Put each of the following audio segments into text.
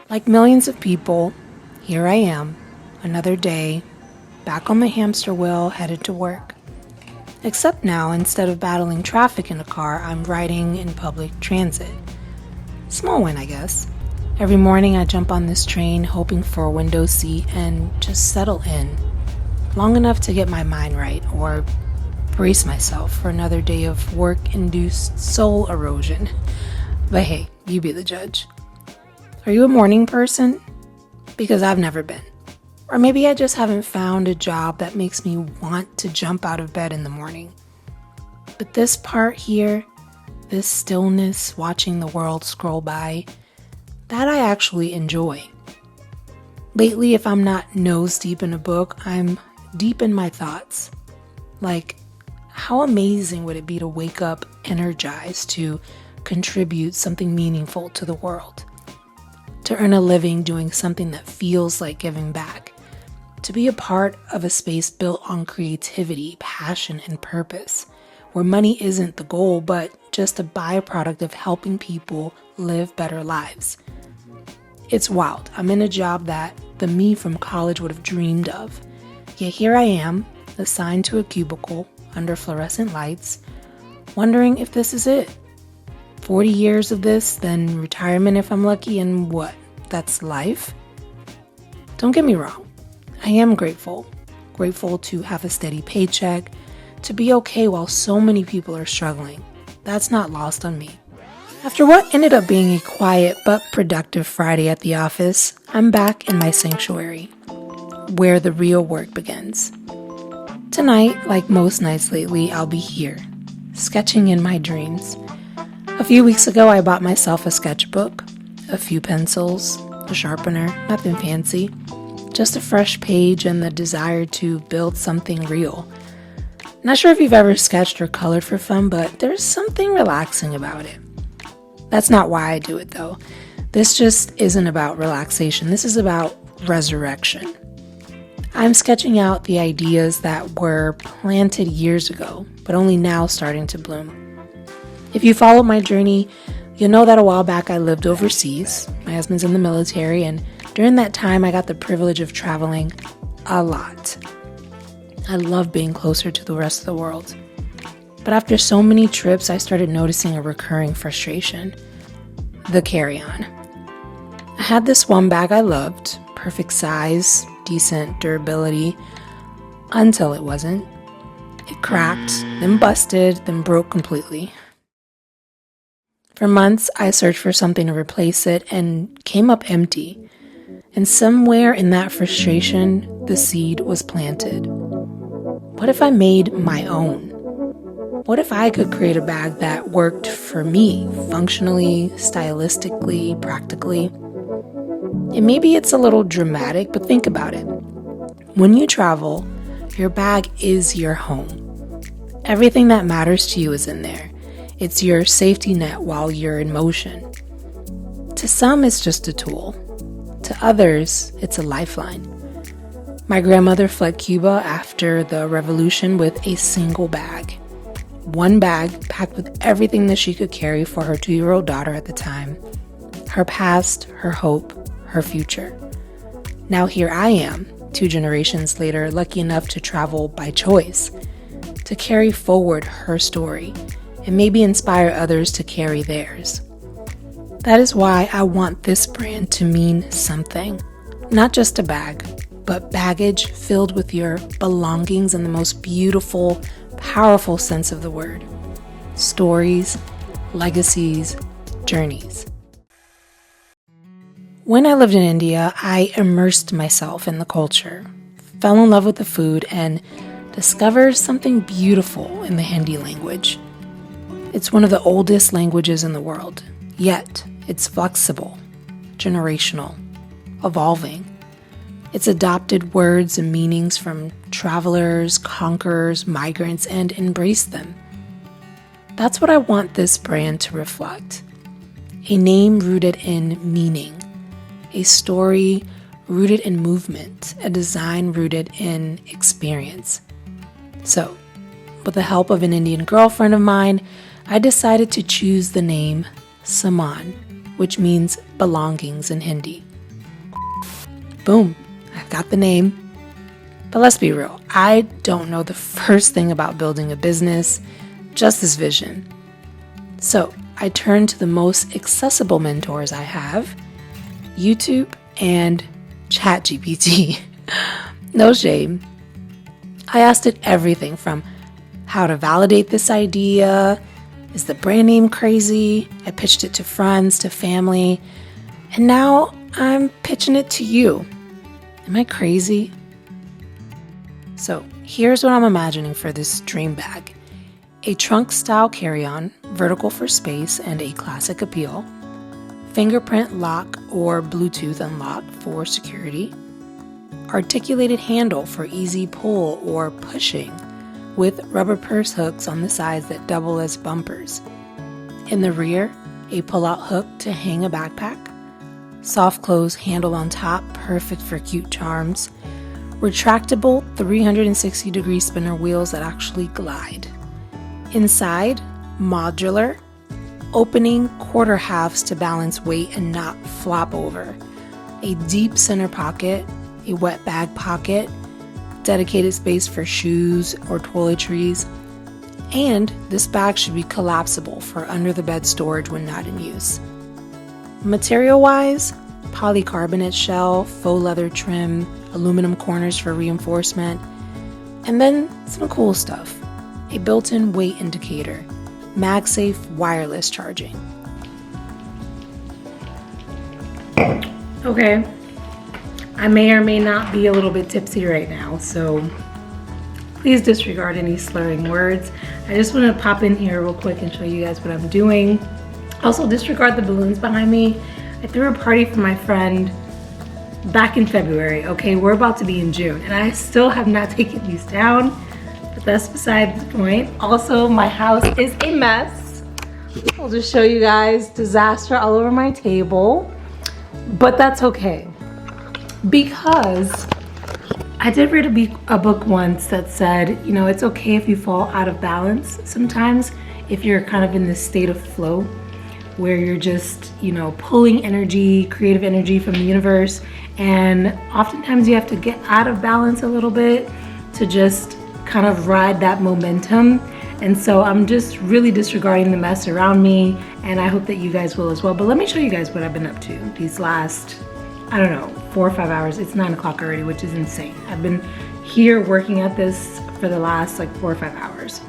Like millions of people, here I am, another day, back on the hamster wheel, headed to work. Except now, instead of battling traffic in a car, I'm riding in public transit. Small win, I guess. Every morning I jump on this train hoping for a window seat and just settle in, long enough to get my mind right or brace myself for another day of work-induced soul erosion. But hey, you be the judge. Are you a morning person? Because I've never been. Or maybe I just haven't found a job that makes me want to jump out of bed in the morning. But this part here, this stillness, watching the world scroll by, that I actually enjoy. Lately, if I'm not nose deep in a book, I'm deep in my thoughts. Like, how amazing would it be to wake up energized to contribute something meaningful to the world? To earn a living doing something that feels like giving back. To be a part of a space built on creativity, passion, and purpose, where money isn't the goal, but just a byproduct of helping people live better lives. It's wild. I'm in a job that the me from college would have dreamed of. Yet here I am, assigned to a cubicle under fluorescent lights, wondering if this is it. 40 years of this, then retirement if I'm lucky, and what? That's life? Don't get me wrong. I am grateful. Grateful to have a steady paycheck, to be okay while so many people are struggling. That's not lost on me. After what ended up being a quiet but productive Friday at the office, I'm back in my sanctuary, where the real work begins. Tonight, like most nights lately, I'll be here, sketching in my dreams. A few weeks ago, I bought myself a sketchbook, a few pencils, a sharpener, nothing fancy, just a fresh page and the desire to build something real. Not sure if you've ever sketched or colored for fun, but there's something relaxing about it. That's not why I do it, though. This just isn't about relaxation. This is about resurrection. I'm sketching out the ideas that were planted years ago, but only now starting to bloom. If you follow my journey, you'll know that a while back I lived overseas. My husband's in the military, and during that time I got the privilege of traveling a lot. I love being closer to the rest of the world. But after so many trips, I started noticing a recurring frustration. The carry-on. I had this one bag I loved, perfect size, decent durability, until it wasn't. It cracked, then busted, then broke completely. For months, I searched for something to replace it and came up empty. And somewhere in that frustration, the seed was planted. What if I made my own? What if I could create a bag that worked for me, functionally, stylistically, practically? And maybe it's a little dramatic, but think about it. When you travel, your bag is your home. Everything that matters to you is in there. It's your safety net while you're in motion. To some, it's just a tool. To others, it's a lifeline. My grandmother fled Cuba after the revolution with a single bag. One bag packed with everything that she could carry for her 2-year-old daughter at the time. Her past, her hope, her future. Now here I am, 2 generations later, lucky enough to travel by choice, to carry forward her story, and maybe inspire others to carry theirs. That is why I want this brand to mean something. Not just a bag, but baggage filled with your belongings in the most beautiful, powerful sense of the word. Stories, legacies, journeys. When I lived in India, I immersed myself in the culture, fell in love with the food, and discovered something beautiful in the Hindi language. It's one of the oldest languages in the world, yet it's flexible, generational, evolving. It's adopted words and meanings from travelers, conquerors, migrants, and embraced them. That's what I want this brand to reflect. A name rooted in meaning, a story rooted in movement, a design rooted in experience. So, with the help of an Indian girlfriend of mine, I decided to choose the name Samaān, which means belongings in Hindi. Boom, I've got the name. But let's be real, I don't know the first thing about building a business, just this vision. So I turned to the most accessible mentors I have, YouTube and ChatGPT. No shame. I asked it everything from how to validate this idea, is the brand name crazy? I pitched it to friends, to family, and now I'm pitching it to you. Am I crazy? So here's what I'm imagining for this dream bag. A trunk-style carry-on, vertical for space and a classic appeal. Fingerprint lock or Bluetooth unlock for security. Articulated handle for easy pull or pushing, with rubber purse hooks on the sides that double as bumpers. In the rear, a pull-out hook to hang a backpack. Soft close handle on top, perfect for cute charms. Retractable 360-degree spinner wheels that actually glide. Inside, modular, opening quarter halves to balance weight and not flop over. A deep center pocket, a wet bag pocket, dedicated space for shoes or toiletries, and this bag should be collapsible for under the bed storage when not in use. Material-wise, polycarbonate shell, faux leather trim, aluminum corners for reinforcement, and then some cool stuff. A built-in weight indicator, MagSafe wireless charging. Okay, I may or may not be a little bit tipsy right now, so please disregard any slurring words. I just want to pop in here real quick and show you guys what I'm doing. Also, disregard the balloons behind me. I threw a party for my friend back in February. Okay, we're about to be in June, and I still have not taken these down, but that's beside the point. Also, my house is a mess. I'll just show you guys disaster all over my table, but that's okay, because I did read a book once that said, you know, it's okay if you fall out of balance sometimes, if you're kind of in this state of flow where you're just, you know, pulling energy, creative energy from the universe, and oftentimes you have to get out of balance a little bit to just kind of ride that momentum. And so I'm just really disregarding the mess around me, and I hope that you guys will as well. But let me show you guys what I've been up to these last, I don't know, 4 or 5 hours. It's 9 o'clock already, which is insane. I've been here working at this for the last like 4 or 5 hours.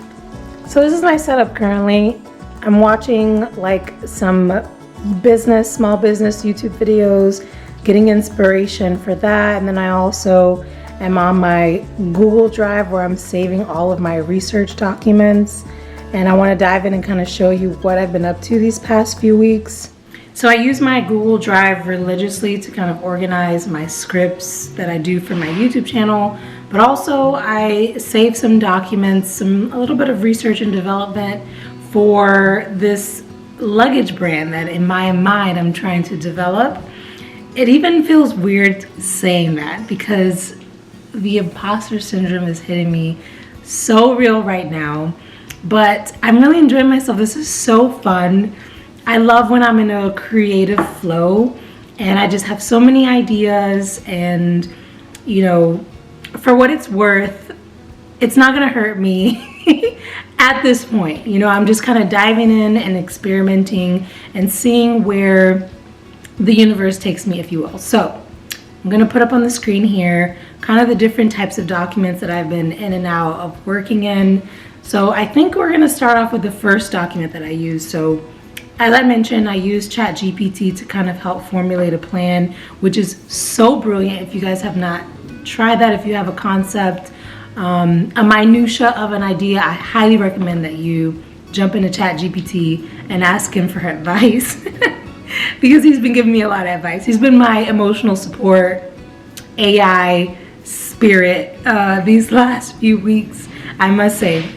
So this is my setup currently. I'm watching like some small business YouTube videos, getting inspiration for that. And then I also am on my Google Drive where I'm saving all of my research documents. And I want to dive in and kind of show you what I've been up to these past few weeks. So I use my Google Drive religiously to kind of organize my scripts that I do for my YouTube channel, but also I save some documents, a little bit of research and development for this luggage brand that in my mind I'm trying to develop. It even feels weird saying that because the imposter syndrome is hitting me so real right now, but I'm really enjoying myself. This is so fun. I love when I'm in a creative flow and I just have so many ideas, and you know, for what it's worth, it's not gonna hurt me at this point. You know, I'm just kind of diving in and experimenting and seeing where the universe takes me, if you will. So I'm gonna put up on the screen here kind of the different types of documents that I've been in and out of working in. So I think we're gonna start off with the first document that I use. So as I mentioned, I use ChatGPT to kind of help formulate a plan, which is so brilliant. If you guys have not tried that, if you have a concept, a minutia of an idea, I highly recommend that you jump into ChatGPT and ask him for advice because he's been giving me a lot of advice. He's been my emotional support AI spirit these last few weeks, I must say.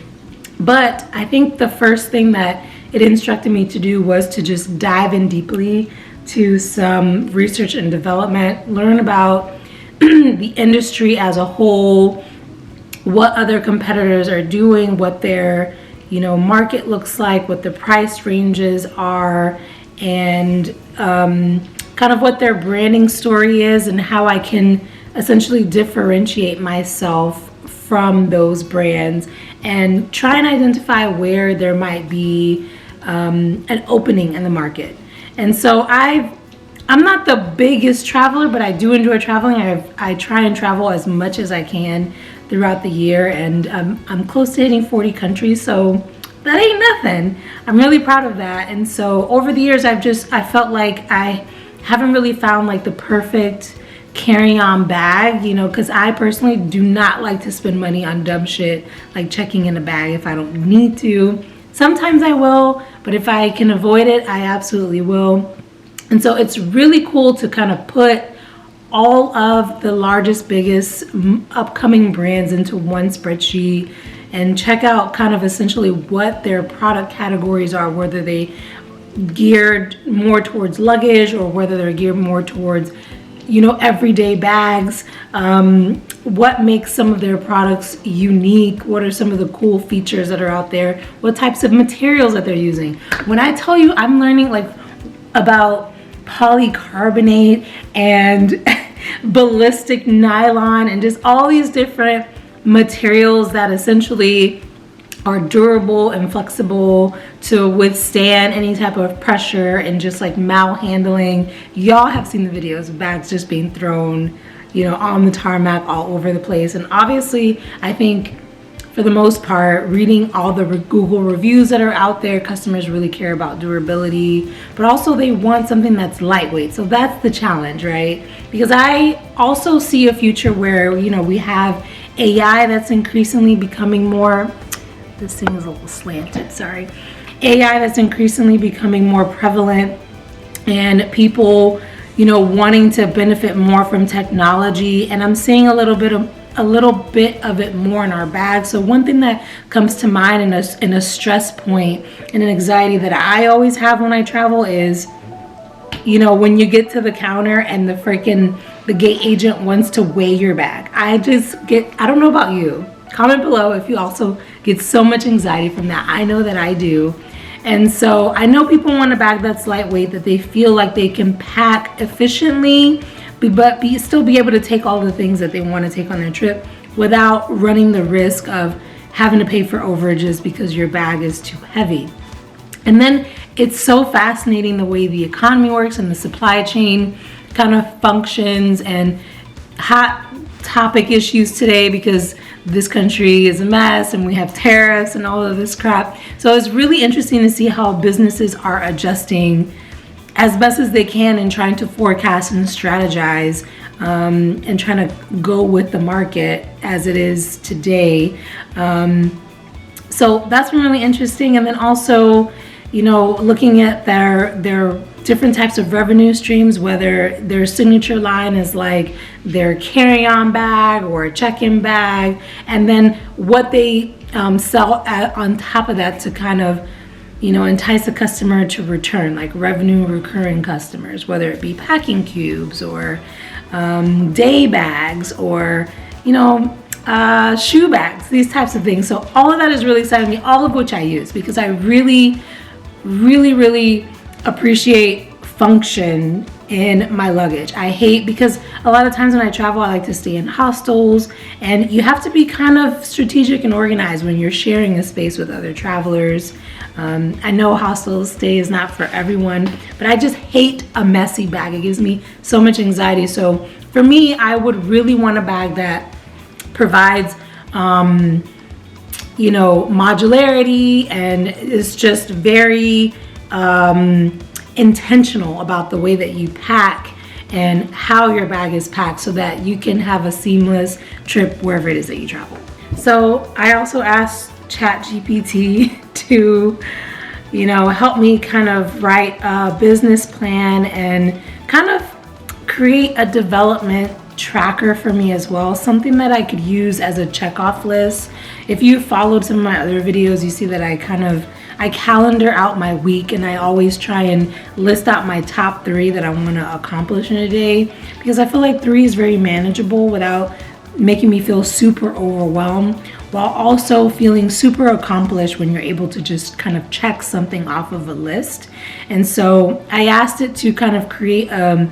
But I think the first thing that it instructed me to do was to just dive in deeply to some research and development, learn about the industry as a whole, what other competitors are doing, what their market looks like, what the price ranges are, and kind of what their branding story is and how I can essentially differentiate myself from those brands and try and identify where there might be an opening in the market. And so I'm not the biggest traveler, but I do enjoy traveling. I try and travel as much as I can throughout the year, and I'm close to hitting 40 countries, so that ain't nothing. I'm really proud of that. And so over the years, I felt like I haven't really found like the perfect carry-on bag, you know, because I personally do not like to spend money on dumb shit like checking in a bag if I don't need to. Sometimes I will, but if I can avoid it, I absolutely will. And so it's really cool to kind of put all of the largest, biggest upcoming brands into one spreadsheet and check out kind of essentially what their product categories are, whether they geared more towards luggage or whether they're geared more towards, you know, everyday bags. What makes some of their products unique? What are some of the cool features that are out there? What types of materials that they're using? When I tell you I'm learning like about polycarbonate and ballistic nylon and just all these different materials that essentially are durable and flexible to withstand any type of pressure and just like malhandling. Y'all have seen the videos of bags just being thrown, you know, on the tarmac all over the place. And obviously, I think for the most part, reading all the Google reviews that are out there, customers really care about durability, but also they want something that's lightweight. So that's the challenge, right? Because I also see a future where, you know, we have AI that's increasingly becoming more, this thing is a little slanted, sorry. AI that's increasingly becoming more prevalent, and people, you know, wanting to benefit more from technology. And I'm seeing a little bit of it more in our bags. So one thing that comes to mind in a stress point and an anxiety that I always have when I travel is, you know, when you get to the counter and the gate agent wants to weigh your bag. I don't know about you. Comment below if you also get so much anxiety from that. I know that I do. And so I know people want a bag that's lightweight, that they feel like they can pack efficiently, but still be able to take all the things that they want to take on their trip without running the risk of having to pay for overages because your bag is too heavy. And then it's so fascinating the way the economy works and the supply chain kind of functions, and hot topic issues today because this country is a mess and we have tariffs and all of this crap. So it's really interesting to see how businesses are adjusting as best as they can and trying to forecast and strategize and trying to go with the market as it is today. So that's been really interesting. And then also, you know, looking at their different types of revenue streams, whether their signature line is like their carry-on bag or a check-in bag, and then what they sell on top of that to kind of, you know, entice a customer to return, like revenue recurring customers, whether it be packing cubes or day bags or, you know, shoe bags, these types of things. So all of that is really exciting to me, all of which I use because I really appreciate function in my luggage. I hate, because a lot of times when I travel, I like to stay in hostels, and you have to be kind of strategic and organized when you're sharing a space with other travelers. I know hostel stay is not for everyone, but I just hate a messy bag. It gives me so much anxiety. So for me, I would really want a bag that provides you know, modularity and is just very intentional about the way that you pack and how your bag is packed so that you can have a seamless trip wherever it is that you travel. So I also asked ChatGPT to, you know, help me kind of write a business plan and kind of create a development tracker for me as well, something that I could use as a checkoff list. If you followed some of my other videos, you see that I calendar out my week, and I always try and list out my top 3 that I want to accomplish in a day, because I feel like 3 is very manageable without making me feel super overwhelmed. while also feeling super accomplished when you're able to just kind of check something off of a list. And so I asked it to kind of create a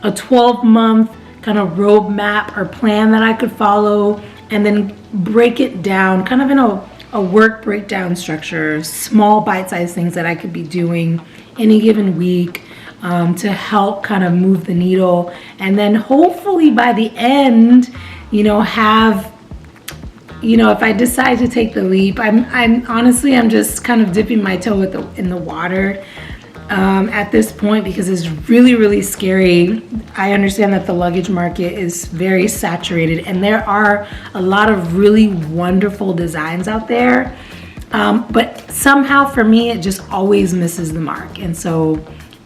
12-month kind of roadmap or plan that I could follow, and then break it down kind of in a work breakdown structure, small bite-sized things that I could be doing any given week to help kind of move the needle. And then hopefully by the end, have, if I decide to take the leap, I'm honestly, I'm just kind of dipping my toe in the water at this point, because it's really, really scary. I understand that the luggage market is very saturated, and there are a lot of really wonderful designs out there. But somehow for me, it just always misses the mark. And so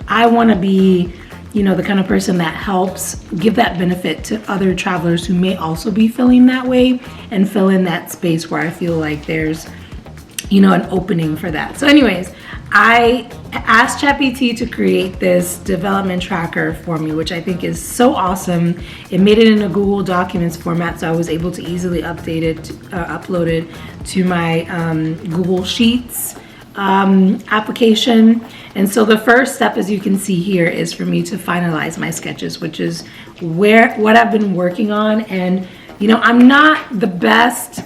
I want to be, the kind of person that helps give that benefit to other travelers who may also be feeling that way, and fill in that space where I feel like there's, an opening for that. So anyways, I asked ChatGPT to create this development tracker for me, which I think is so awesome. It made it in a Google Documents format, so I was able to easily upload it to my Google Sheets application. And so the first step, as you can see here, is for me to finalize my sketches, which is what I've been working on. And I'm not the best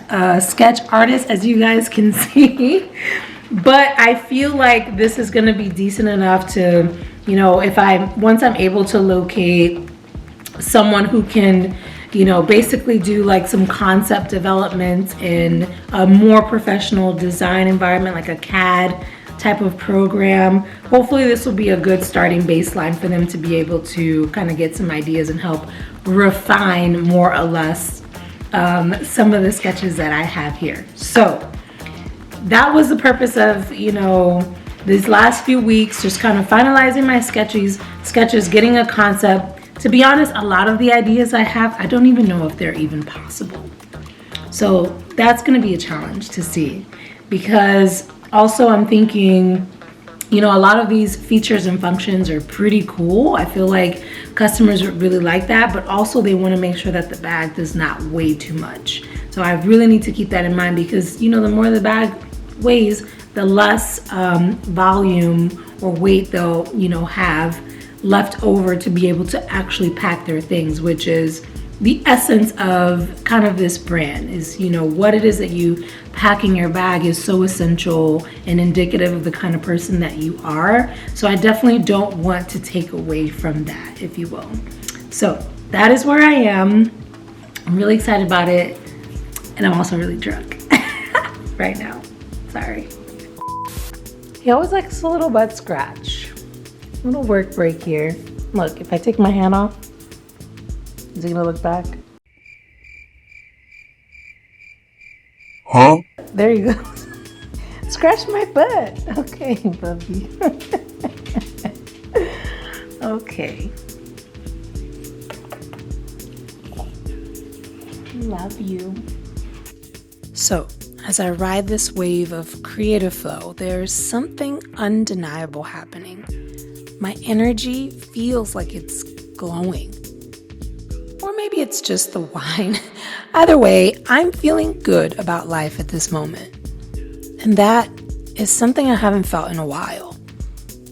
sketch artist, as you guys can see, but I feel like this is going to be decent enough to, once I'm able to locate someone who can, basically do like some concept development in a more professional design environment, like a CAD type of program. Hopefully this will be a good starting baseline for them to be able to kind of get some ideas and help refine more or less some of the sketches that I have here. So that was the purpose of, these last few weeks, just kind of finalizing my sketches, getting a concept. To be honest, a lot of the ideas I have, I don't even know if they're even possible. So that's going to be a challenge to see, because also I'm thinking, a lot of these features and functions are pretty cool. I feel like customers would really like that, but also they want to make sure that the bag does not weigh too much. So I really need to keep that in mind, because, the more the bag weighs, the less volume or weight they'll, have left over to be able to actually pack their things, which is the essence of kind of this brand. Is what it is that you pack in your bag is so essential and indicative of the kind of person that you are. So I definitely don't want to take away from that, if you will. So that is where I am. I'm really excited about it, and I'm also really drunk right now. Sorry. He always likes a little butt scratch. Little work break here. Look, if I take my hand off, is he gonna look back? Huh? There you go. Scratch my butt. Okay, puppy. Okay. Love you. So, as I ride this wave of creative flow, there's something undeniable happening. My energy feels like it's glowing. Or maybe it's just the wine. Either way, I'm feeling good about life at this moment. And that is something I haven't felt in a while.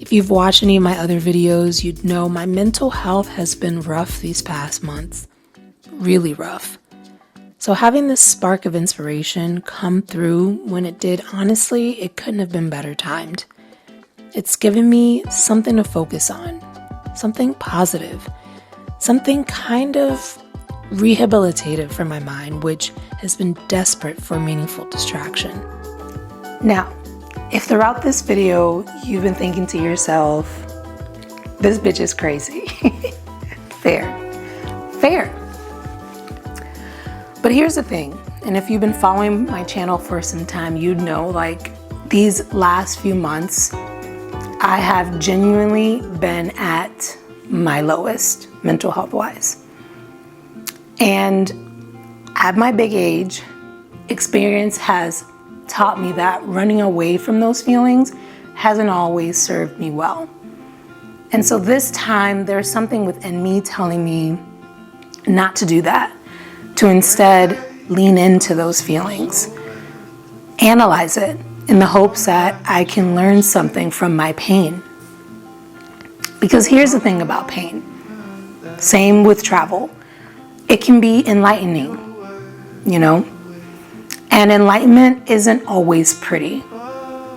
If you've watched any of my other videos, you'd know my mental health has been rough these past months. Really rough. So having this spark of inspiration come through when it did, honestly, it couldn't have been better timed. It's given me something to focus on, something positive, something kind of rehabilitative for my mind, which has been desperate for meaningful distraction. Now, if throughout this video you've been thinking to yourself, this bitch is crazy, fair. But here's the thing, and if you've been following my channel for some time, you'd know, like, these last few months, I have genuinely been at my lowest mental health wise. And at my big age, experience has taught me that running away from those feelings hasn't always served me well. And so this time, there's something within me telling me not to do that, to instead lean into those feelings, analyze it in the hopes that I can learn something from my pain. Because here's the thing about pain. Same with travel. It can be enlightening, you know? And enlightenment isn't always pretty.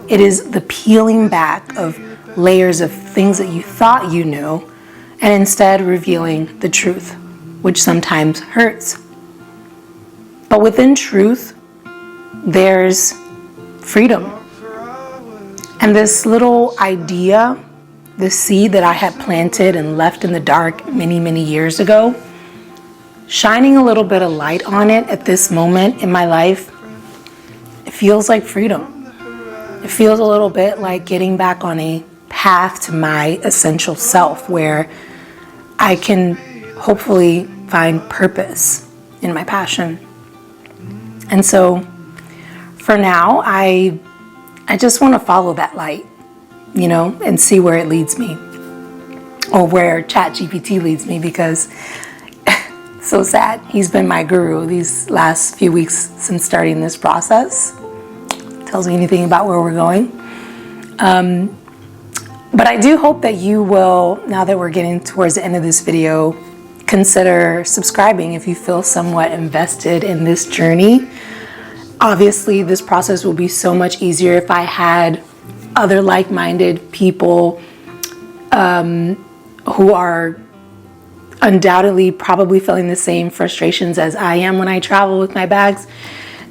It is the peeling back of layers of things that you thought you knew and instead revealing the truth, which sometimes hurts. But within truth, there's freedom. And this little idea, the seed that I had planted and left in the dark many, many years ago, shining a little bit of light on it at this moment in my life, it feels like freedom. It feels a little bit like getting back on a path to my essential self where I can hopefully find purpose in my passion. And so for now, I just want to follow that light, you know, and see where it leads me, or where ChatGPT leads me, because it's so sad. He's been my guru these last few weeks since starting this process. Tells me anything about where we're going. But I do hope that you will, now that we're getting towards the end of this video, consider subscribing if you feel somewhat invested in this journey. Obviously, this process will be so much easier if I had other like-minded people who are undoubtedly probably feeling the same frustrations as I am when I travel with my bags.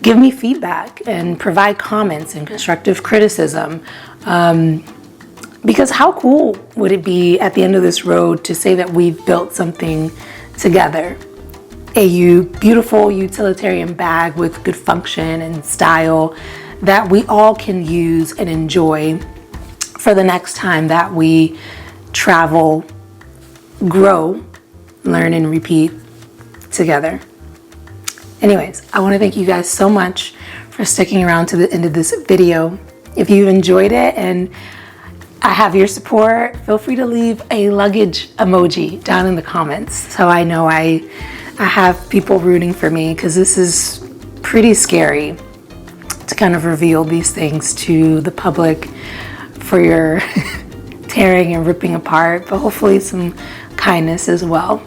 Give me feedback and provide comments and constructive criticism. Because how cool would it be at the end of this road to say that we've built something together? A beautiful utilitarian bag with good function and style that we all can use and enjoy for the next time that we travel, grow, learn, and repeat together. Anyways, I want to thank you guys so much for sticking around to the end of this video. If you've enjoyed it and I have your support, feel free to leave a luggage emoji down in the comments so I know I have people rooting for me, because this is pretty scary to kind of reveal these things to the public for your tearing and ripping apart, but hopefully some kindness as well.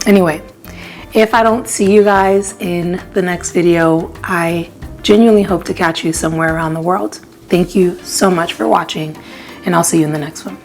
Anyway, if I don't see you guys in the next video, I genuinely hope to catch you somewhere around the world. Thank you so much for watching, and I'll see you in the next one.